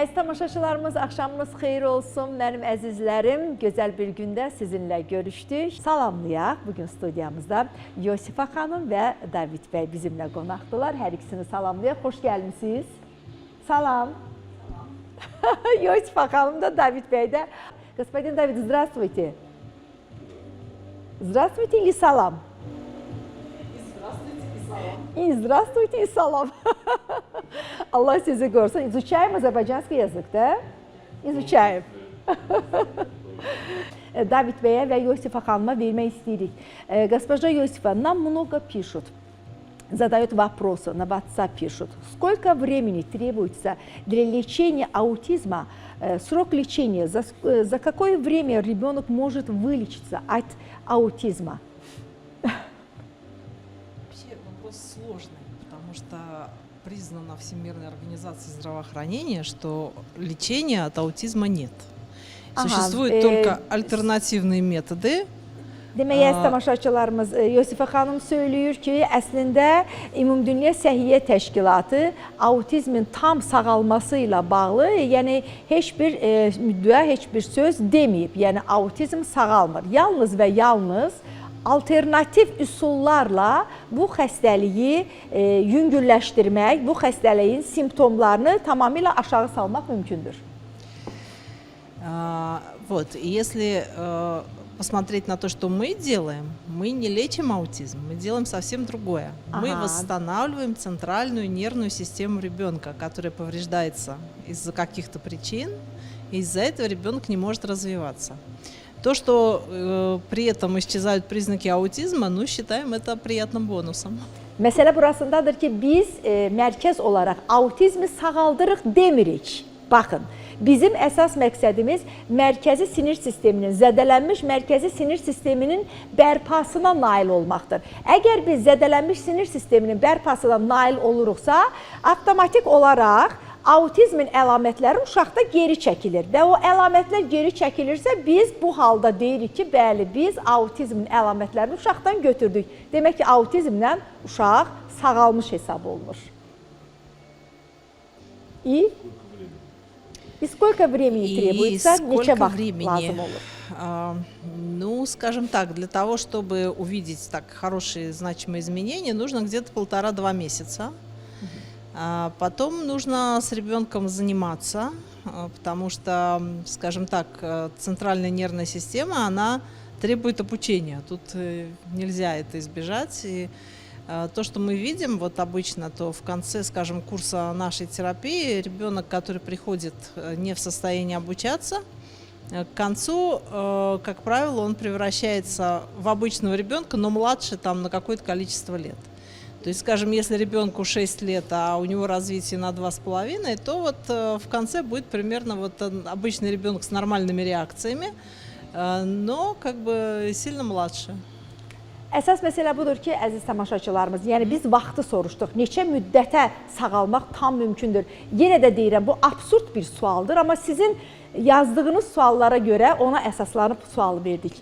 Əziz tamaşaçılarımız, axşamınız xeyir olsun. Mənim əzizlərim, gözəl bir gündə sizinlə görüşdük. Salamlayaq. Bugün studiyamızda Yosifa xanım və David bəy bizimlə qonaqdılar. Hər ikisini salamlayaq. Xoş gəlmişsiniz. Salam. Yosifa xanım da, David bəy də. Господин Давид, здравствуйте. Здравствуйте или салам? И здравствуйте, и салам. Allah sizi qorusun. İzuçayım Azərbaycanski язык, да? İzuçayım. David bəyə və Yosifa xanıma vermək istəyirik. Госпожа Йосифа, нам много пишут, задают вопросы, на WhatsApp пишут. Сколько времени требуется для лечения аутизма? Срок лечения, за какое время ребенок может вылечиться от аутизма? Вообще вопрос сложный, потому что признано Всемирной организацией здравоохранения, что лечения от аутизма нет. Существуют только альтернативные методы. Demək, əziz tamaşaçılarımız, Yosifa xanım söylüyor ki, əslində Ümumdünya Səhiyyə Təşkilatı autizmin tam sağalması ilə bağlı, yəni heç bir müddəa, heç bir söz deməyib. Yəni autizm sağalmır. Yalnız və yalnız alternativ üsullarla bu xəstəliyi yüngülləşdirmək, bu xəstəliyin simptomlarını tamamilə aşağı salmaq mümkündür. Вот, если посмотреть на то, что мы делаем, мы не лечим аутизм, мы делаем совсем другое. Мы восстанавливаем центральную нервную систему ребенка, которая повреждается из-за каких-то причин, и из-за этого ребенок не может развиваться. То, что при этом исчезают признаки аутизма, ну, считаем это приятным бонусом. Məsələ burasındadır ki, biz mərkəz olaraq autizmi sağaldırıq demirik. Baxın, bizim əsas məqsədimiz mərkəzi sinir sisteminin, zədələnmiş mərkəzi sinir sisteminin bərpasına nail olmaqdır. Əgər biz zədələnmiş sinir sisteminin bərpasına nail oluruqsa, avtomatik olaraq autizmin əlamətləri uşaqda geri çəkilir və o əlamətlər geri çəkilirsə, biz bu halda deyirik ki, bəli, biz autizmin əlamətlərini uşaqdan götürdük. Demək ki, autizmlə uşaq sağalmış hesab olunur. И сколько времени требуется, нечего лазом olur? Ну, скажем так, для того, чтобы увидеть так хорошие, значимые изменения, нужно где-то 1,5-2 месяца. Потом нужно с ребенком заниматься, потому что, скажем так, центральная нервная система, она требует обучения. Тут нельзя это избежать. И то, что мы видим вот обычно, то в конце, скажем, курса нашей терапии ребенок, который приходит не в состоянии обучаться, к концу, как правило, он превращается в обычного ребенка, но младше там на какое-то количество лет. То есть, скажем, если ребенку 6 лет, а у него развитие на 2,5, то вот в конце будет примерно вот обычный ребенок с нормальными реакциями, но как бы сильно младше. Əsas məsələ budur ki, əziz tamaşaçılarımız, yəni biz vaxtı soruşduq, neçə müddətə sağalmaq tam mümkündür. Yenə də deyirəm, bu absurd bir sualdır, amma sizin yazdığınız suallara görə ona əsaslanıb sualı verdik.